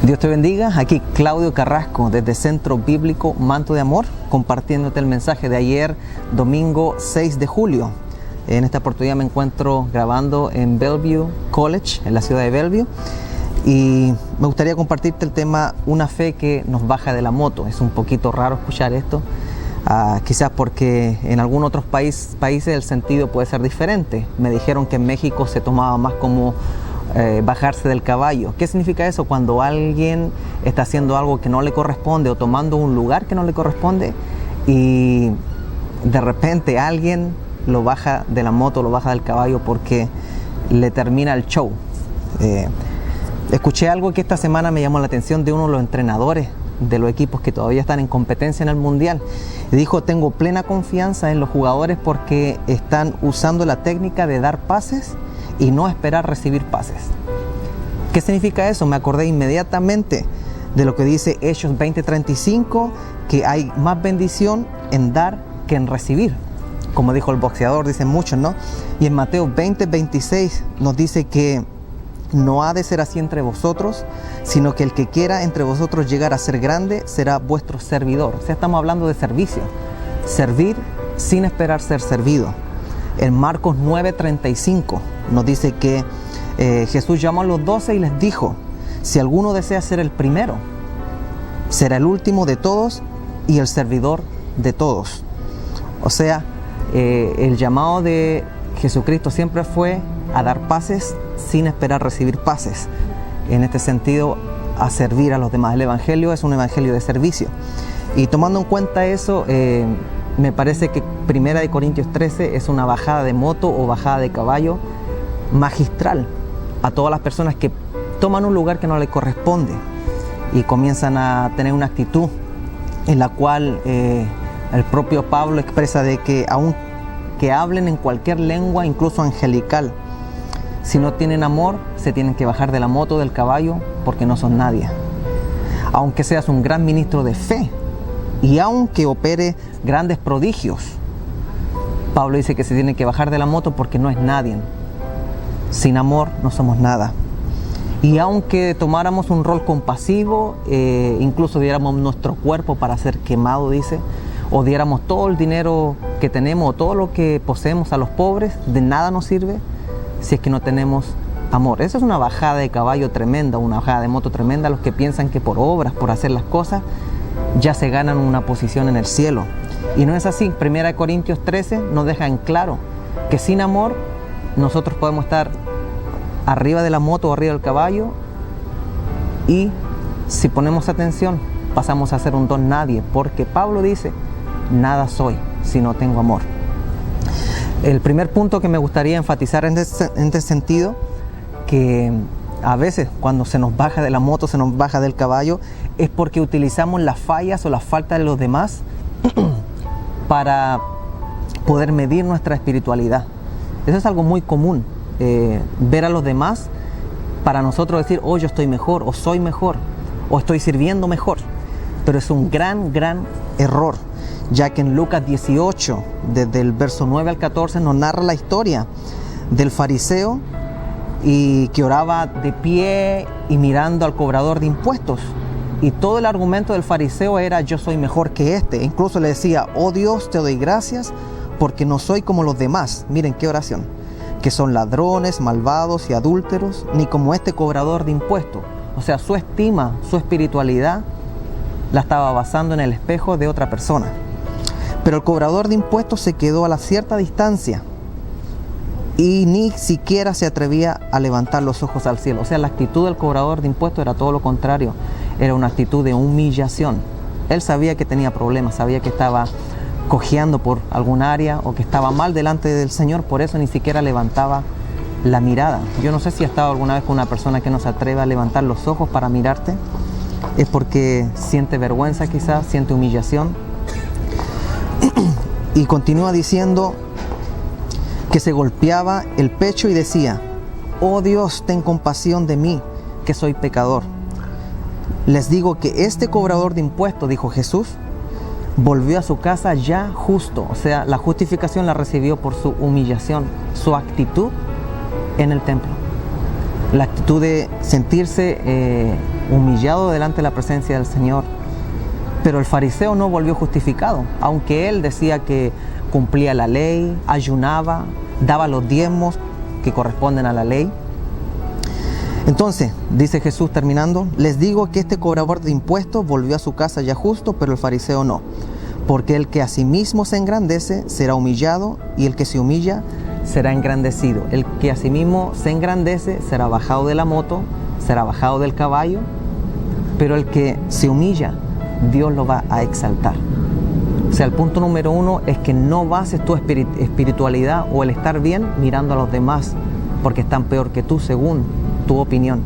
Dios te bendiga, aquí Claudio Carrasco desde Centro Bíblico Manto de Amor, compartiéndote el mensaje de ayer, domingo 6 de julio. En esta oportunidad me encuentro grabando en Bellevue College, en la ciudad de Bellevue, y me gustaría compartirte el tema una fe que nos baja de la moto. Es un poquito raro escuchar esto, quizás porque en algunos otros países el sentido puede ser diferente. Me dijeron que en México se tomaba más como bajarse del caballo. ¿Qué significa eso? Cuando alguien está haciendo algo que no le corresponde o tomando un lugar que no le corresponde y de repente alguien lo baja de la moto, lo baja del caballo porque le termina el show. Escuché algo que esta semana me llamó la atención de uno de los entrenadores de los equipos que todavía están en competencia en el Mundial. Y dijo: tengo plena confianza en los jugadores porque están usando la técnica de dar pases y no esperar recibir pases. ¿Qué significa eso? Me acordé inmediatamente de lo que dice Hechos 20:35, que hay más bendición en dar que en recibir. Como dijo el boxeador, dicen muchos, ¿no? Y en Mateo 20:26 nos dice que no ha de ser así entre vosotros, sino que el que quiera entre vosotros llegar a ser grande será vuestro servidor. O sea, estamos hablando de servicio. Servir sin esperar ser servido. En Marcos 9:35 nos dice que Jesús llamó a los 12 y les dijo: si alguno desea ser el primero, será el último de todos y el servidor de todos. O sea, el llamado de Jesucristo siempre fue a dar pases sin esperar recibir pases. En este sentido, a servir a los demás. El evangelio es un evangelio de servicio. Y tomando en cuenta eso, me parece que 1 Corintios 13 es una bajada de moto o bajada de caballo magistral a todas las personas que toman un lugar que no les corresponde y comienzan a tener una actitud en la cual el propio Pablo expresa de que aunque hablen en cualquier lengua, incluso angelical, si no tienen amor, se tienen que bajar de la moto, del caballo, porque no son nadie. Aunque seas un gran ministro de fe y aunque opere grandes prodigios, Pablo dice que se tiene que bajar de la moto porque no es nadie. Sin amor no somos nada. Y aunque tomáramos un rol compasivo, incluso diéramos nuestro cuerpo para ser quemado, dice, o diéramos todo el dinero que tenemos o todo lo que poseemos a los pobres, de nada nos sirve si es que no tenemos amor. Esa es una bajada de caballo tremenda, una bajada de moto tremenda. Los que piensan que por obras, por hacer las cosas, ya se ganan una posición en el cielo. Y no es así. 1 Corintios 13 nos deja en claro que sin amor nosotros podemos estar arriba de la moto o arriba del caballo y si ponemos atención pasamos a ser un don nadie, porque Pablo dice: nada soy si no tengo amor. El primer punto que me gustaría enfatizar en este sentido, que a veces cuando se nos baja de la moto, se nos baja del caballo, es porque utilizamos las fallas o las faltas de los demás para poder medir nuestra espiritualidad. Eso es algo muy común, ver a los demás para nosotros decir: oh, yo estoy mejor, o soy mejor, o estoy sirviendo mejor. Pero es un gran error, ya que en Lucas 18, desde el verso 9 al 14, nos narra la historia del fariseo y que oraba de pie y mirando al cobrador de impuestos. Y todo el argumento del fariseo era: yo soy mejor que este. Incluso le decía: oh Dios, te doy gracias porque no soy como los demás. Miren qué oración: que son ladrones, malvados y adúlteros, ni como este cobrador de impuestos. O sea, su estima, su espiritualidad la estaba basando en el espejo de otra persona. Pero el cobrador de impuestos se quedó a la cierta distancia y ni siquiera se atrevía a levantar los ojos al cielo. O sea, la actitud del cobrador de impuestos era todo lo contrario. Era una actitud de humillación. Él sabía que tenía problemas, sabía que estaba cojeando por algún área o que estaba mal delante del Señor, por eso ni siquiera levantaba la mirada. Yo no sé si has estado alguna vez con una persona que no se atreve a levantar los ojos para mirarte. Es porque siente vergüenza, quizás, siente humillación. Y continúa diciendo que se golpeaba el pecho y decía: oh Dios, ten compasión de mí, que soy pecador. Les digo que este cobrador de impuestos, dijo Jesús, volvió a su casa ya justo. O sea, la justificación la recibió por su humillación, su actitud en el templo. la actitud de sentirse humillado delante de la presencia del Señor. Pero el fariseo no volvió justificado, aunque él decía que cumplía la ley, ayunaba, daba los diezmos que corresponden a la ley. Entonces, dice Jesús terminando, les digo que este cobrador de impuestos volvió a su casa ya justo, pero el fariseo no. Porque el que a sí mismo se engrandece será humillado, y el que se humilla será engrandecido. El que a sí mismo se engrandece será bajado de la moto, será bajado del caballo, pero el que se humilla, Dios lo va a exaltar. O sea, el punto número 1 es que no bases tu espiritualidad o el estar bien mirando a los demás, porque están peor que tú según tu opinión.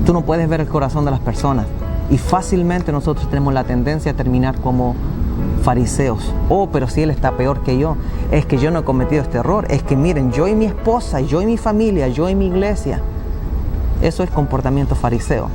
Tú no puedes ver el corazón de las personas, y fácilmente nosotros tenemos la tendencia a terminar como fariseos. Oh, pero si él está peor que yo, es que yo no he cometido este error, es que miren, yo y mi esposa, yo y mi familia, yo y mi iglesia. Eso es comportamiento fariseo,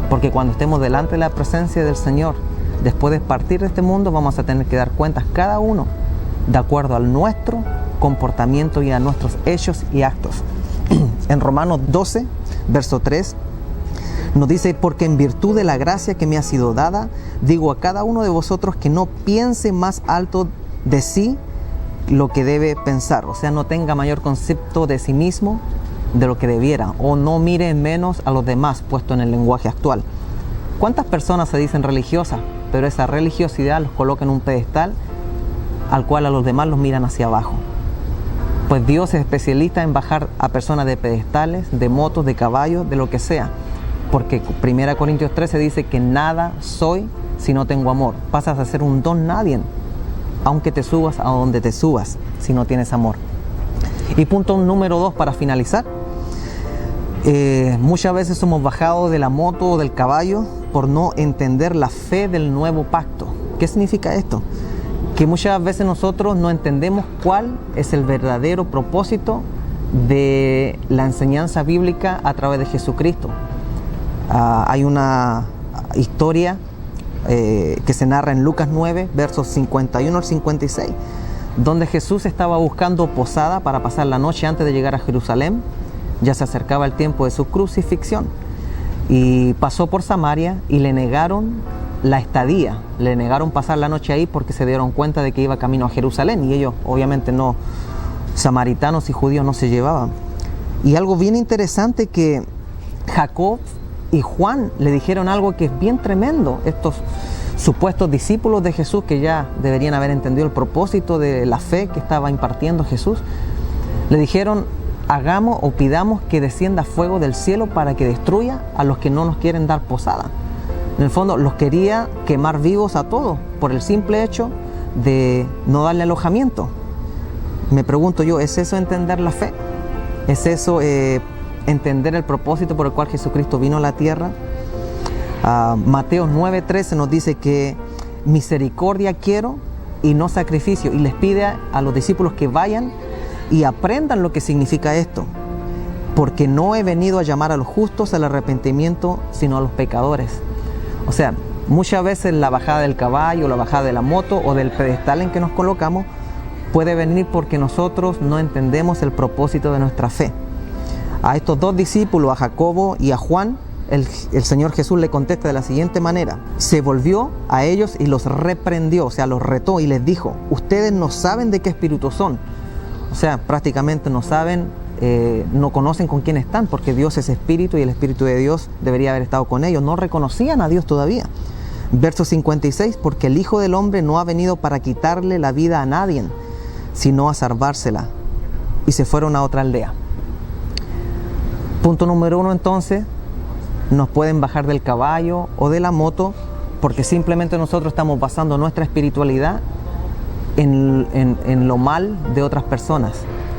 porque cuando estemos delante de la presencia del Señor, después de partir de este mundo, vamos a tener que dar cuentas cada uno de acuerdo a nuestro comportamiento y a nuestros hechos y actos. En Romanos 12, verso 3, nos dice, porque en virtud de la gracia que me ha sido dada, digo a cada uno de vosotros que no piense más alto de sí lo que debe pensar. O sea, no tenga mayor concepto de sí mismo de lo que debiera, o no mire menos a los demás, puesto en el lenguaje actual. ¿Cuántas personas se dicen religiosas, pero esa religiosidad los coloca en un pedestal al cual a los demás los miran hacia abajo? Pues Dios es especialista en bajar a personas de pedestales, de motos, de caballos, de lo que sea. Porque 1 Corintios 13 dice que nada soy si no tengo amor. Pasas a ser un don nadie, aunque te subas a donde te subas, si no tienes amor. Y punto número 2 para finalizar. Muchas veces somos bajados de la moto o del caballo por no entender la fe del nuevo pacto. ¿Qué significa esto? Que muchas veces nosotros no entendemos cuál es el verdadero propósito de la enseñanza bíblica a través de Jesucristo. Hay una historia que se narra en Lucas 9, versos 51 al 56, donde Jesús estaba buscando posada para pasar la noche antes de llegar a Jerusalén. Ya se acercaba el tiempo de su crucifixión, y pasó por Samaria y le negaron la estadía, le negaron pasar la noche ahí porque se dieron cuenta de que iba camino a Jerusalén, y ellos obviamente no, samaritanos y judíos no se llevaban. Y algo bien interesante, que Jacob y Juan le dijeron algo que es bien tremendo. Estos supuestos discípulos de Jesús, que ya deberían haber entendido el propósito de la fe que estaba impartiendo Jesús, le dijeron, hagamos o pidamos que descienda fuego del cielo para que destruya a los que no nos quieren dar posada. En el fondo los quería quemar vivos a todos por el simple hecho de no darle alojamiento. Me pregunto yo, ¿es eso entender la fe? ¿Es eso entender el propósito por el cual Jesucristo vino a la tierra? Mateo 9:13 nos dice que misericordia quiero y no sacrificio, y les pide a los discípulos que vayan y aprendan lo que significa esto, porque no he venido a llamar a los justos al arrepentimiento, sino a los pecadores. O sea, muchas veces la bajada del caballo, la bajada de la moto o del pedestal en que nos colocamos puede venir porque nosotros no entendemos el propósito de nuestra fe. A estos dos discípulos, a Jacobo y a Juan, el Señor Jesús le contesta de la siguiente manera: se volvió a ellos y los reprendió, o sea, los retó y les dijo, ustedes no saben de qué espíritu son. O sea, prácticamente no saben, no conocen con quién están, porque Dios es espíritu y el espíritu de Dios debería haber estado con ellos. No reconocían a Dios todavía. Verso 56, porque el Hijo del Hombre no ha venido para quitarle la vida a nadie, sino a salvársela. Y se fueron a otra aldea. Punto número 1 entonces, nos pueden bajar del caballo o de la moto porque simplemente nosotros estamos basando nuestra espiritualidad en lo mal de otras personas,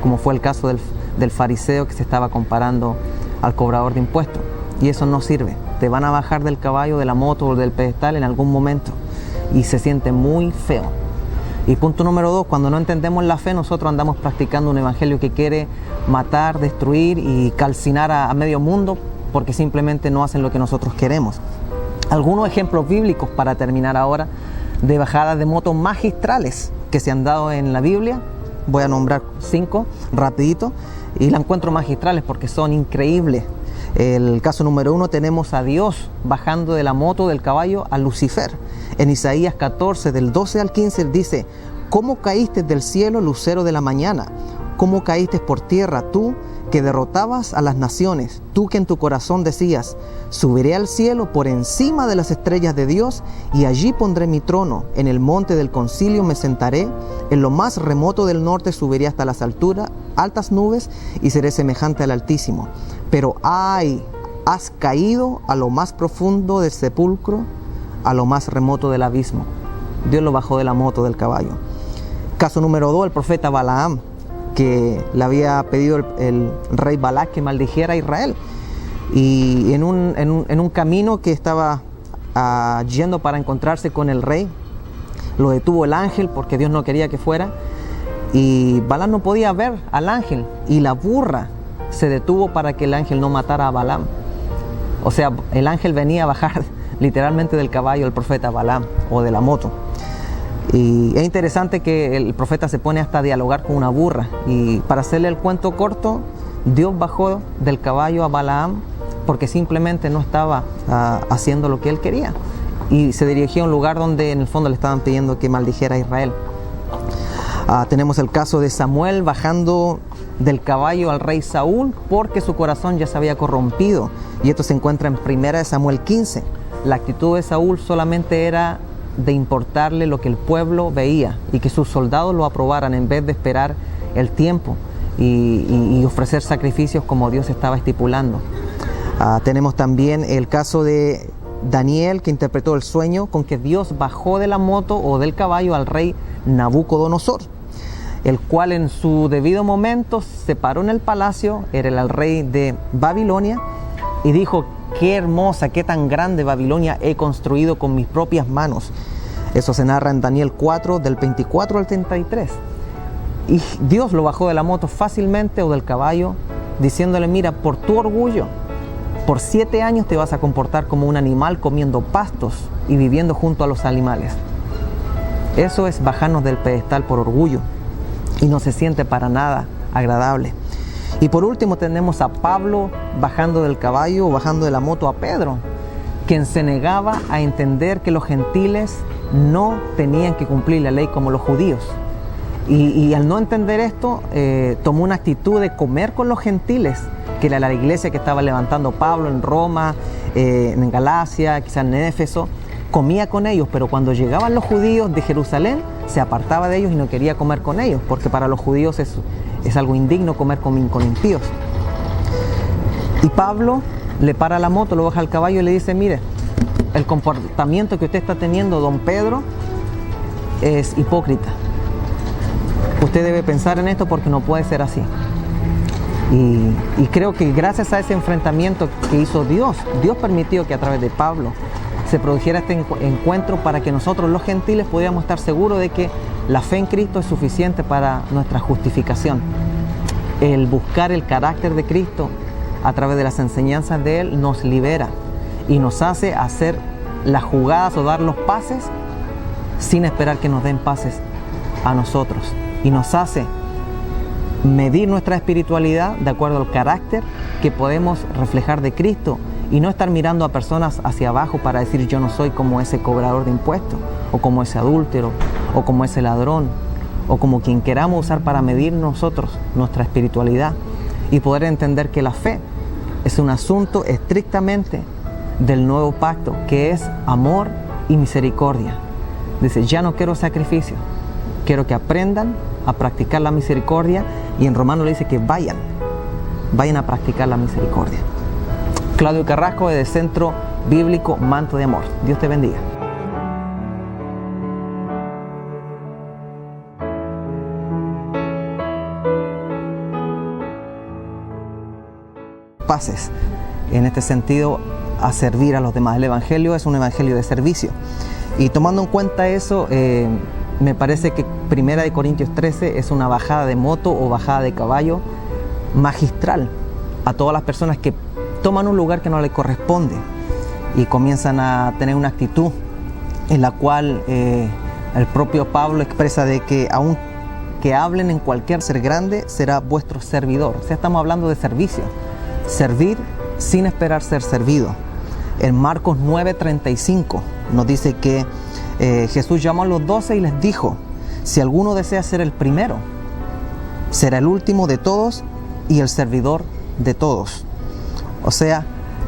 como fue el caso del fariseo que se estaba comparando al cobrador de impuestos. Y eso no sirve. Te van a bajar del caballo, de la moto o del pedestal en algún momento y se siente muy feo. Y punto número 2, cuando no entendemos la fe, nosotros andamos practicando un evangelio que quiere matar, destruir y calcinar a medio mundo porque simplemente no hacen lo que nosotros queremos. Algunos ejemplos bíblicos para terminar ahora de bajadas de moto magistrales que se han dado en la Biblia. Voy a nombrar 5 rapidito. y la encuentro magistrales porque son increíbles. El caso número 1, tenemos a Dios bajando de la moto del caballo a Lucifer. En Isaías 14, del 12 al 15, dice: ¿Cómo caíste del cielo, lucero de la mañana? ¿Cómo caíste por tierra, tú que derrotabas a las naciones? Tú que en tu corazón decías: subiré al cielo por encima de las estrellas de Dios, y allí pondré mi trono. En el monte del concilio me sentaré, en lo más remoto del norte subiré hasta las altas nubes, y seré semejante al Altísimo. Pero ¡ay! Has caído a lo más profundo del sepulcro, a lo más remoto del abismo. Dios lo bajó de la moto del caballo. Caso número 2, el profeta Balaam, que le había pedido el rey Balac que maldijera a Israel. Y en un camino que estaba yendo para encontrarse con el rey, lo detuvo el ángel porque Dios no quería que fuera. Y Balaam no podía ver al ángel, y la burra se detuvo para que el ángel no matara a Balaam. O sea, el ángel venía a bajar literalmente del caballo al profeta Balaam, o de la moto. Y es interesante que el profeta se pone hasta a dialogar con una burra. Y para hacerle el cuento corto, Dios bajó del caballo a Balaam porque simplemente no estaba haciendo lo que él quería. Y se dirigió a un lugar donde en el fondo le estaban pidiendo que maldijera a Israel. Tenemos el caso de Samuel bajando del caballo al rey Saúl porque su corazón ya se había corrompido. Y esto se encuentra en 1 Samuel 15. La actitud de Saúl solamente era de importarle lo que el pueblo veía y que sus soldados lo aprobaran en vez de esperar el tiempo y ofrecer sacrificios como Dios estaba estipulando. Tenemos también el caso de Daniel, que interpretó el sueño con que Dios bajó de la moto o del caballo al rey Nabucodonosor, el cual en su debido momento se paró en el palacio, era el rey de Babilonia, y dijo: qué hermosa, qué tan grande Babilonia he construido con mis propias manos. Eso se narra en Daniel 4, del 24 al 33. Y Dios lo bajó de la moto fácilmente o del caballo, diciéndole: mira, por tu orgullo, por 7 años te vas a comportar como un animal comiendo pastos y viviendo junto a los animales. Eso es bajarnos del pedestal por orgullo, y no se siente para nada agradable. Y por último tenemos a Pablo bajando del caballo o bajando de la moto a Pedro, quien se negaba a entender que los gentiles no tenían que cumplir la ley como los judíos. Y al no entender esto, tomó una actitud de comer con los gentiles, que era la iglesia que estaba levantando Pablo en Roma, en Galacia, quizás en Éfeso. Comía con ellos, pero cuando llegaban los judíos de Jerusalén, se apartaba de ellos y no quería comer con ellos, porque para los judíos es algo indigno comer con impíos. Y Pablo le para la moto, lo baja al caballo y le dice: mire, el comportamiento que usted está teniendo, don Pedro, es hipócrita. Usted debe pensar en esto porque no puede ser así. Y creo que gracias a ese enfrentamiento que hizo Dios permitió que a través de Pablo se produjera este encuentro para que nosotros los gentiles pudiéramos estar seguros de que la fe en Cristo es suficiente para nuestra justificación. El buscar el carácter de Cristo a través de las enseñanzas de Él nos libera y nos hace hacer las jugadas o dar los pases sin esperar que nos den pases a nosotros. Y nos hace medir nuestra espiritualidad de acuerdo al carácter que podemos reflejar de Cristo, y no estar mirando a personas hacia abajo para decir: yo no soy como ese cobrador de impuestos, o como ese adúltero, o como ese ladrón, o como quien queramos usar para medir nosotros nuestra espiritualidad, y poder entender que la fe es un asunto estrictamente del nuevo pacto, que es amor y misericordia. Dice: ya no quiero sacrificio, quiero que aprendan a practicar la misericordia, y en Romanos le dice que vayan a practicar la misericordia. Claudio Carrasco, de Centro Bíblico Manto de Amor. Dios te bendiga. Pases en este sentido a servir a los demás. El evangelio es un evangelio de servicio, y tomando en cuenta eso, me parece que 1 Corintios 13 es una bajada de moto o bajada de caballo magistral a todas las personas que toman un lugar que no les corresponde y comienzan a tener una actitud en la cual el propio Pablo expresa de que aún que hablen en cualquier ser grande será vuestro servidor. O sea, estamos hablando de servicio. Servir sin esperar ser servido. En Marcos 9:35 nos dice que Jesús llamó a los 12 y les dijo: si alguno desea ser el primero, será el último de todos y el servidor de todos. O sea,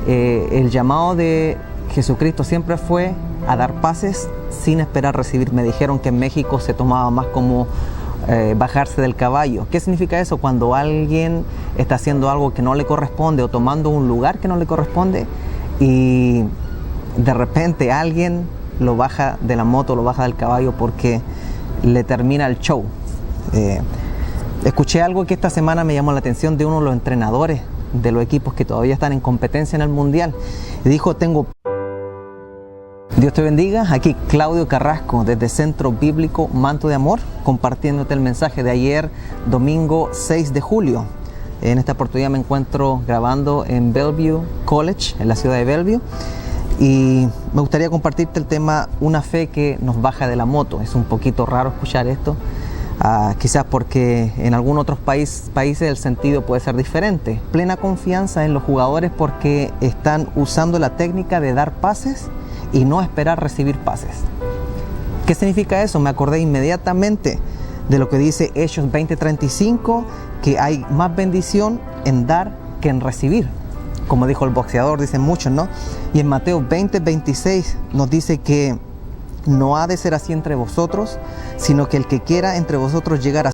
el llamado de Jesucristo siempre fue a dar paces sin esperar recibir. Me dijeron que en México se tomaba más como bajarse del caballo. ¿Qué significa eso? Cuando alguien está haciendo algo que no le corresponde o tomando un lugar que no le corresponde y de repente alguien lo baja de la moto, lo baja del caballo porque le termina el show. Escuché algo que esta semana me llamó la atención de uno de los entrenadores de los equipos que todavía están en competencia en el Mundial. Y dijo: Dios te bendiga, aquí Claudio Carrasco desde Centro Bíblico Manto de Amor, compartiéndote el mensaje de ayer, domingo 6 de julio. En esta oportunidad me encuentro grabando en Bellevue College, en la ciudad de Bellevue, y me gustaría compartirte el tema una fe que nos baja de la moto. Es un poquito raro escuchar esto, quizás porque en algunos otros países el sentido puede ser diferente. Plena confianza en los jugadores porque están usando la técnica de dar pases y no esperar recibir pases. ¿Qué significa eso? Me acordé inmediatamente de lo que dice Hechos 20:35, que hay más bendición en dar que en recibir. Como dijo el boxeador, dicen muchos, ¿no? Y en Mateo 20:26 nos dice que no ha de ser así entre vosotros, sino que el que quiera entre vosotros llegar a